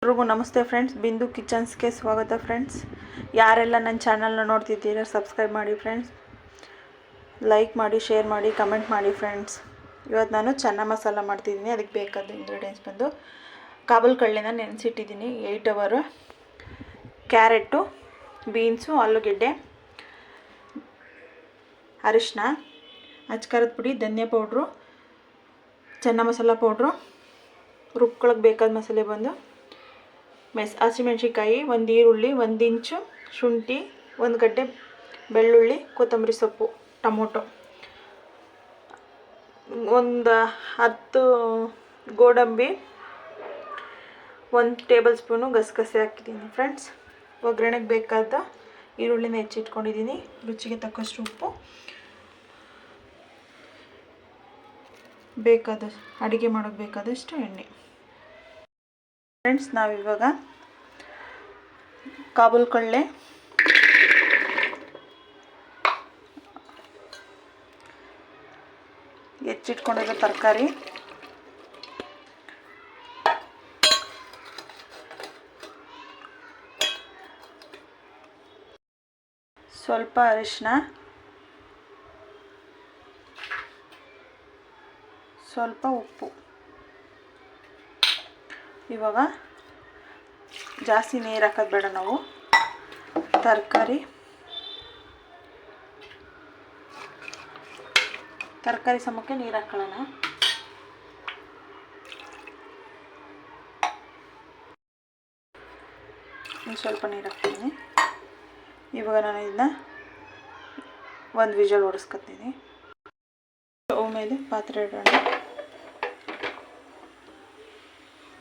ಎಲ್ರಿಗೂ ನಮಸ್ತೆ ಫ್ರೆಂಡ್ಸ್, ಬಿಂದು ಕಿಚನ್ಸ್ಗೆ ಸ್ವಾಗತ ಫ್ರೆಂಡ್ಸ್. ಯಾರೆಲ್ಲ ನನ್ನ ಚಾನಲ್ನ ನೋಡ್ತಿದ್ದೀರಾ ಸಬ್ಸ್ಕ್ರೈಬ್ ಮಾಡಿ ಫ್ರೆಂಡ್ಸ್, ಲೈಕ್ ಮಾಡಿ, ಶೇರ್ ಮಾಡಿ, ಕಮೆಂಟ್ ಮಾಡಿ ಫ್ರೆಂಡ್ಸ್. ಇವತ್ತು ನಾನು ಚೆನ್ನ ಮಸಾಲ ಮಾಡ್ತಿದ್ದೀನಿ. ಅದಕ್ಕೆ ಬೇಕಾದ ಇಂಗ್ರೀಡಿಯೆಂಟ್ಸ್ ಬಂದು ಕಾಬೂಲ್ ಕಡಲೆನ ನೆನೆಸಿಟ್ಟಿದ್ದೀನಿ 8 ಅವರ್, ಕ್ಯಾರೆಟು, ಬೀನ್ಸು, ಆಲೂಗೆಡ್ಡೆ, ಅರಿಶಿನ, ಅಚ್ಕಾರದ ಪುಡಿ, ಧನಿಯಾ ಪೌಡ್ರು, ಚೆನ್ನ ಮಸಾಲ ಪೌಡ್ರು, ರುಬ್ಕೊಳಕ್ಕೆ ಬೇಕಾದ ಮಸಾಲೆ ಬಂದು ಹಸಿಮೆಣ್ಸಿಕಾಯಿ, 1 ಈರುಳ್ಳಿ, 1 ಇಂಚು ಶುಂಠಿ, 1 ಗಡ್ಡೆ ಬೆಳ್ಳುಳ್ಳಿ, ಕೊತ್ತಂಬರಿ ಸೊಪ್ಪು, ಟೊಮೊಟೊ, ಒಂದು 10 ಗೋಡಂಬಿ, 1 ಟೇಬಲ್ ಸ್ಪೂನು ಗಸಗಸೆ ಹಾಕಿದ್ದೀನಿ ಫ್ರೆಂಡ್ಸ್. ಒಗ್ಗರಣೆಗೆ ಬೇಕಾದ ಈರುಳ್ಳಿನ ಹೆಚ್ಚಿಟ್ಕೊಂಡಿದ್ದೀನಿ, ರುಚಿಗೆ ತಕ್ಕಷ್ಟು ಉಪ್ಪು, ಅಡುಗೆ ಮಾಡೋಕ್ಕೆ ಬೇಕಾದಷ್ಟು ಎಣ್ಣೆ. ಫ್ರೆಂಡ್ಸ್, ನಾವಿವಾಗ ಕಾಬೂಲ್ ಕಡಲೆ, ಹೆಚ್ಚಿಟ್ಕೊಂಡಿರೋ ತರಕಾರಿ, ಸ್ವಲ್ಪ ಅರಿಶಿನ, ಸ್ವಲ್ಪ ಉಪ್ಪು. ಇವಾಗ ಜಾಸ್ತಿ ನೀರು ಹಾಕೋದು ಬೇಡ, ನಾವು ತರಕಾರಿ ಸಮಕ್ಕೆ ನೀರು ಹಾಕೊಳ್ಳೋಣ. ಸ್ವಲ್ಪ ನೀರು ಹಾಕ್ತೀನಿ. ಇವಾಗ ನಾನು ಇದನ್ನ 1 ವಿಷಲ್ ಹೊಡೆಸ್ಕೊತೀನಿ. ಸ್ಟವ್ ಮೇಲೆ ಪಾತ್ರೆ ಇಡೋಣ.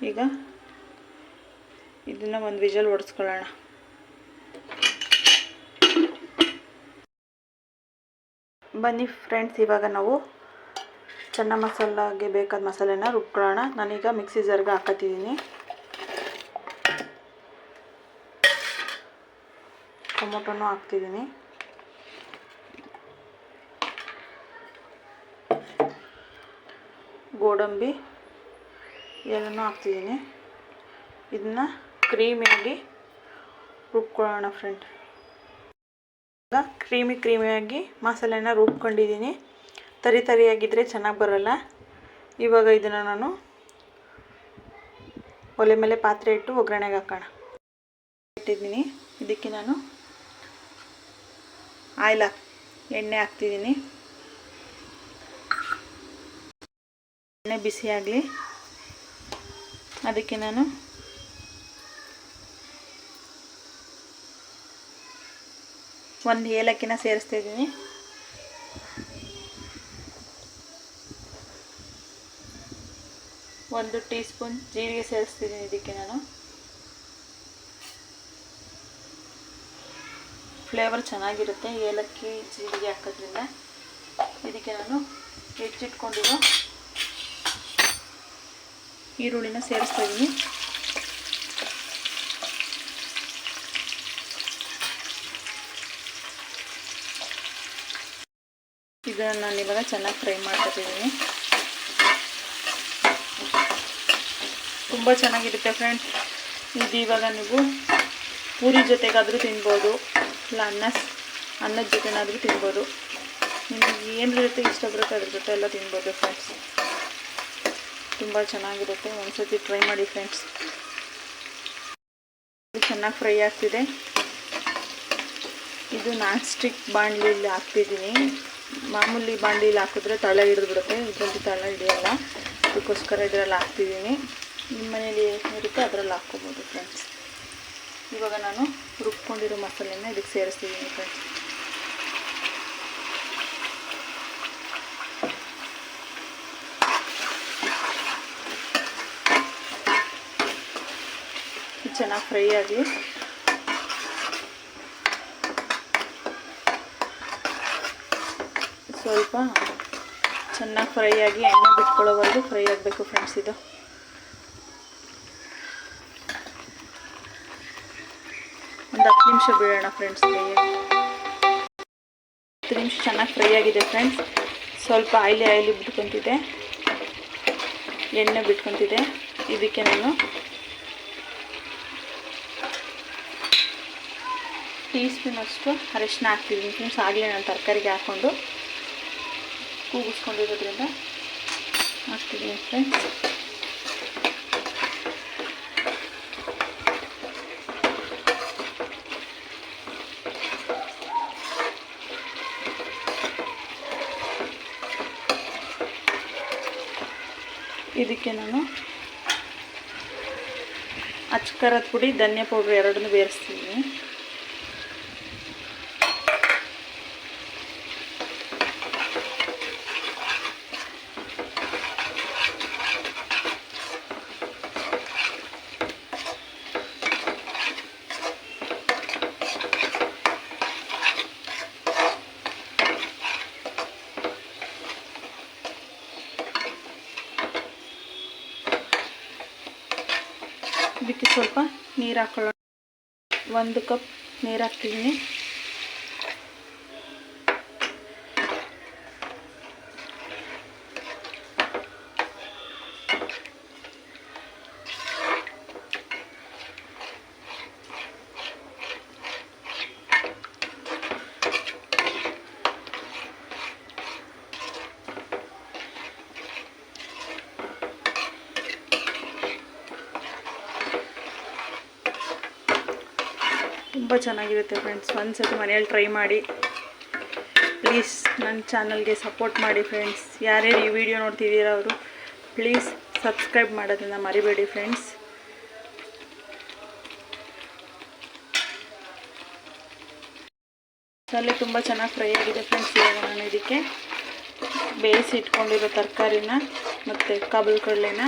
ಈಗ ಇದನ್ನು 1 ವಿಷಲ್ ಹೊಡೆಸ್ಕೊಳ್ಳೋಣ. ಬನ್ನಿ ಫ್ರೆಂಡ್ಸ್, ಇವಾಗ ನಾವು ಚೆನ್ನ ಮಸಾಲಾಗೆ ಬೇಕಾದ ಮಸಾಲೆನ ರುಬ್ಕೊಳ್ಳೋಣ. ನಾನೀಗ ಮಿಕ್ಸಿ ಜಾರ್ಗೆ ಹಾಕತ್ತಿದ್ದೀನಿ. ಟೊಮೊಟೊನೂ ಹಾಕ್ತಿದ್ದೀನಿ. ಗೋಡಂಬಿ ಎಲ್ಲನೂ ಹಾಕ್ತಿದ್ದೀನಿ. ಇದನ್ನ ಕ್ರೀಮಿಯಾಗಿ ರುಬ್ಕೊಳ್ಳೋಣ ಫ್ರೆಂಡ್. ಈಗ ಕ್ರೀಮಿಯಾಗಿ ಮಸಾಲೆನ ರುಬ್ಕೊಂಡಿದ್ದೀನಿ. ತರಿಯಾಗಿದ್ದರೆ ಚೆನ್ನಾಗಿ ಬರೋಲ್ಲ. ಇವಾಗ ಇದನ್ನು ನಾನು ಒಲೆ ಮೇಲೆ ಪಾತ್ರೆ ಇಟ್ಟು ಒಗ್ಗರಣೆಗೆ ಹಾಕೋಣ. ಇಟ್ಟಿದ್ದೀನಿ. ಇದಕ್ಕೆ ನಾನು ಎಣ್ಣೆ ಹಾಕ್ತಿದ್ದೀನಿ. ಎಣ್ಣೆ ಬಿಸಿ ಆಗಲಿ. ಅದಕ್ಕೆ ನಾನು ಒಂದು ಏಲಕ್ಕಿನ ಸೇರಿಸ್ತಾ ಇದ್ದೀನಿ. ಒಂದು ಟೀ ಸ್ಪೂನ್ ಜೀರಿಗೆ ಸೇರಿಸ್ತಿದ್ದೀನಿ. ಇದಕ್ಕೆ ನಾನು ಫ್ಲೇವರ್ ಚೆನ್ನಾಗಿರುತ್ತೆ ಏಲಕ್ಕಿ ಜೀರಿಗೆ ಹಾಕೋದ್ರಿಂದ. ಇದಕ್ಕೆ ನಾನು ಹೆಚ್ಚಿಟ್ಕೊಂಡಿರೋ ಈರುಳ್ಳಿನ ಸೇರಿಸ್ತಾ ಇದ್ದೀನಿ. ಇದನ್ನು ನಾನು ಇವಾಗ ಚೆನ್ನಾಗಿ ಫ್ರೈ ಮಾಡ್ಕೊತಿದ್ದೀನಿ. ತುಂಬ ಚೆನ್ನಾಗಿರುತ್ತೆ ಫ್ರೆಂಡ್ಸ್. ಇದು ಇವಾಗ ನೀವು ಪೂರಿ ಜೊತೆಗಾದರೂ ತಿನ್ಬೋದು, ಇಲ್ಲ ಅನ್ನದ ಜೊತೆನಾದರೂ ತಿನ್ಬೋದು. ನಿಮಗೆ ಏನು ಜೊತೆ ಇಷ್ಟ ಬರುತ್ತೆ ಅದ್ರ ಜೊತೆ ಎಲ್ಲ ತಿನ್ಬೋದು ಫ್ರೆಂಡ್ಸ್. ತುಂಬ ಚೆನ್ನಾಗಿರುತ್ತೆ. ಒಂದ್ಸತಿ ಟ್ರೈ ಮಾಡಿ ಫ್ರೆಂಡ್ಸ್. ಚೆನ್ನಾಗಿ ಫ್ರೈ ಆಗ್ತಿದೆ. ಇದು ನಾನ್ ಸ್ಟಿಕ್ ಬಾಣಲಿಯಲ್ಲಿ ಹಾಕ್ತಿದ್ದೀನಿ. ಮಾಮೂಲಿ ಬಾಣಲಿಯಲ್ಲಿ ಹಾಕಿದ್ರೆ ತಳ ಹಿಡಿದ್ಬಿಡುತ್ತೆ. ಇದರಲ್ಲಿ ತಳ ಹಿಡಿಯಲ್ಲ. ಅದಕ್ಕೋಸ್ಕರ ಇದರಲ್ಲಿ ಹಾಕ್ತಿದ್ದೀನಿ. ನಿಮ್ಮ ಮನೇಲಿ ಏನಿರುತ್ತೆ ಅದರಲ್ಲಿ ಹಾಕ್ಕೋಬೋದು ಫ್ರೆಂಡ್ಸ್. ಇವಾಗ ನಾನು ರುಬ್ಕೊಂಡಿರೋ ಮಸಾಲೆನ ಇದಕ್ಕೆ ಸೇರಿಸ್ತಿದ್ದೀನಿ ಫ್ರೆಂಡ್ಸ್. ಚೆನ್ನಾಗಿ ಫ್ರೈ ಆಗಲಿ. ಸ್ವಲ್ಪ ಚೆನ್ನಾಗಿ ಫ್ರೈ ಆಗಿ ಎಣ್ಣೆ ಬಿಟ್ಕೊಳ್ಳೋವರೆಗೂ ಫ್ರೈ ಆಗಬೇಕು ಫ್ರೆಂಡ್ಸ್. ಇದು ಒಂದು 10 ನಿಮಿಷ ಬಿಡೋಣ ಫ್ರೆಂಡ್ಸ್. 10 ನಿಮಿಷ ಚೆನ್ನಾಗಿ ಫ್ರೈ ಆಗಿದೆ ಫ್ರೆಂಡ್ಸ್. ಸ್ವಲ್ಪ ಆಯಿಲಿ ಬಿಟ್ಕೊತಿದೆ, ಎಣ್ಣೆ ಬಿಟ್ಕೊತಿದೆ. ಇದಕ್ಕೆ ನಾನು ಟೀ ಸ್ಪೂನಷ್ಟು ಅರಿಶಿನ ಹಾಕ್ತಿದ್ದೀನಿ ಫ್ರೆಂಡ್ಸ್. ಆಗಲೇ ನಾನು ತರಕಾರಿಗೆ ಹಾಕ್ಕೊಂಡು ಕೂಗಿಸ್ಕೊಂಡಿರೋದ್ರಿಂದ ಹಾಕ್ತಿದ್ದೀನಿ ಫ್ರೆಂಡ್ಸ್. ಇದಕ್ಕೆ ನಾನು ಅಚ್ಕಾರದ ಪುಡಿ, ಧನಿಯಾ ಪೌಡ್ರ್ ಎರಡನ್ನೂ ಬೇರಿಸ್ತೀನಿ. ಇದಕ್ಕೆ ಸ್ವಲ್ಪ ನೀರು ಹಾಕೊಳ್ಳೋಣ. 1 ಕಪ್ ನೀರು ಹಾಕ್ತಿದ್ದೀನಿ. ತುಂಬ ಚೆನ್ನಾಗಿರುತ್ತೆ ಫ್ರೆಂಡ್ಸ್. ಒಂದ್ಸತಿ ಮನೆಯಲ್ಲಿ ಟ್ರೈ ಮಾಡಿ. ಪ್ಲೀಸ್ ನನ್ನ ಚಾನಲ್ಗೆ ಸಪೋರ್ಟ್ ಮಾಡಿ ಫ್ರೆಂಡ್ಸ್. ಯಾರ್ಯಾರು ಈ ವಿಡಿಯೋ ನೋಡ್ತಿದ್ದೀರಾ ಅವರು ಪ್ಲೀಸ್ ಸಬ್ಸ್ಕ್ರೈಬ್ ಮಾಡೋದನ್ನ ಮರಿಬೇಡಿ ಫ್ರೆಂಡ್ಸ್. ಮಸಾಲೆ ತುಂಬ ಚೆನ್ನಾಗಿ ಫ್ರೈ ಆಗಿದೆ ಫ್ರೆಂಡ್ಸ್. ಇವಾಗ ನಾನು ಇದಕ್ಕೆ ಬೇಯಿಸಿ ಇಟ್ಕೊಂಡಿರೋ ತರಕಾರಿನ ಮತ್ತು ಕಾಬೂಲ್ ಕಡಲೆನ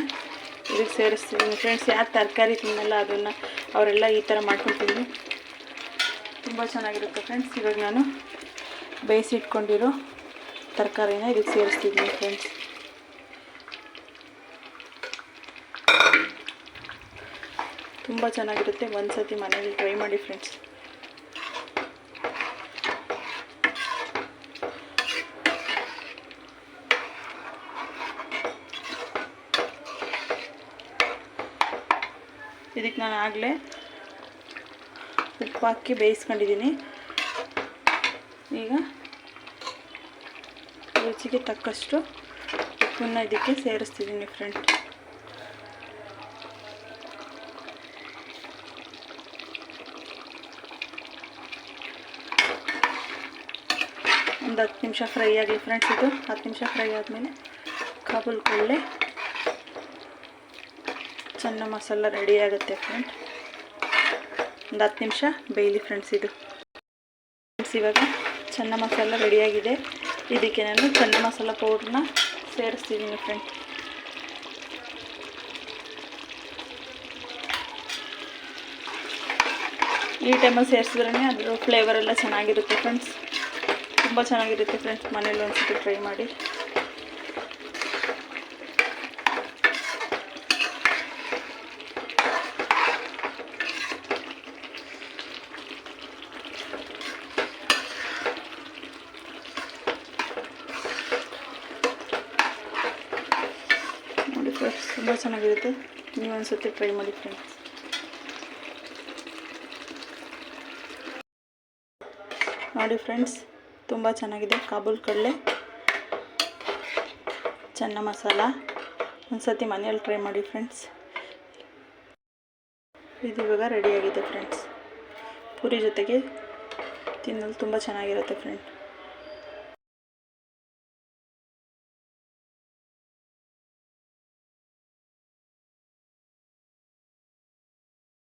ಇದಕ್ಕೆ ಸೇರಿಸ್ತಿದ್ದೀನಿ ಫ್ರೆಂಡ್ಸ್. ಯಾರು ತರಕಾರಿ ತಿನ್ನಲ್ಲ ಅದನ್ನು ಅವರೆಲ್ಲ ಈ ಥರ ಮಾಡ್ಕೊತೀನಿ. ತುಂಬ ಚೆನ್ನಾಗಿರುತ್ತೆ ಫ್ರೆಂಡ್ಸ್. ಇವಾಗ ನಾನು ಬೇಯಿಸಿ ಇಟ್ಕೊಂಡಿರೋ ತರಕಾರಿನ ಇದಕ್ಕೆ ಸೇರಿಸ್ತಿದ್ದೀನಿ ಫ್ರೆಂಡ್ಸ್. ತುಂಬ ಚೆನ್ನಾಗಿರುತ್ತೆ. ಒಂದ್ಸತಿ ಮನೇಲಿ ಟ್ರೈ ಮಾಡಿ ಫ್ರೆಂಡ್ಸ್. ಇದಕ್ಕೆ ನಾನು ಆಗಲೇ ಉಪ್ಪು ಹಾಕಿ ಬೇಯಿಸ್ಕೊಂಡಿದ್ದೀನಿ. ಈಗ ರುಚಿಗೆ ತಕ್ಕಷ್ಟು ಉಪ್ಪನ್ನು ಇದಕ್ಕೆ ಸೇರಿಸ್ತಿದ್ದೀನಿ ಫ್ರೆಂಡ್. ಒಂದು 10 ನಿಮಿಷ ಫ್ರೈ ಆಗಲಿ ಫ್ರೆಂಡ್ಸ್. ಇದು 10 ನಿಮಿಷ ಫ್ರೈ ಆದಮೇಲೆ ಕಾಬೂಲ್ ಕಡಲೆ ಚೆನ್ನ ಮಸಾಲ ರೆಡಿ ಆಗುತ್ತೆ ಫ್ರೆಂಡ್. ಒಂದು 10 ನಿಮಿಷ ಬೇಯಲಿ ಫ್ರೆಂಡ್ಸ್. ಇದು ಫ್ರೆಂಡ್ಸ್ ಇವಾಗ ಚೆನ್ನ ಮಸಾಲ ರೆಡಿಯಾಗಿದೆ. ಇದಕ್ಕೆ ನಾನು ಚೆನ್ನ ಮಸಾಲ ಪೌಡ್ರನ್ನ ಸೇರಿಸ್ತಿದ್ದೀನಿ ಫ್ರೆಂಡ್. ಈ ಟೈಮಲ್ಲಿ ಸೇರಿಸಿದ್ರೇ ಅದರ ಫ್ಲೇವರ್ ಎಲ್ಲ ಚೆನ್ನಾಗಿರುತ್ತೆ ಫ್ರೆಂಡ್ಸ್. ತುಂಬ ಚೆನ್ನಾಗಿರುತ್ತೆ ಫ್ರೆಂಡ್ಸ್. ಮನೇಲಿ ಒಂದ್ಸತಿ ಟ್ರೈ ಮಾಡಿ. ನೋಡಿ ಫ್ರೆಂಡ್ಸ್, ತುಂಬ ಚೆನ್ನಾಗಿರುತ್ತೆ. ನೀವು ಒಂದ್ಸತಿ ಟ್ರೈ ಮಾಡಿ ಫ್ರೆಂಡ್ಸ್. ನೋಡಿ ಫ್ರೆಂಡ್ಸ್, ತುಂಬ ಚೆನ್ನಾಗಿದೆ ಕಾಬೂಲ್ ಕಡಲೆ ಚೆನ್ನ ಮಸಾಲ. ಒಂದ್ಸತಿ ಮನೆಯಲ್ಲಿ ಟ್ರೈ ಮಾಡಿ ಫ್ರೆಂಡ್ಸ್. ಇದು ಇವಾಗ ರೆಡಿಯಾಗಿದೆ ಫ್ರೆಂಡ್ಸ್. ಪೂರಿ ಜೊತೆಗೆ ತಿನ್ನಲು ತುಂಬ ಚೆನ್ನಾಗಿರುತ್ತೆ ಫ್ರೆಂಡ್.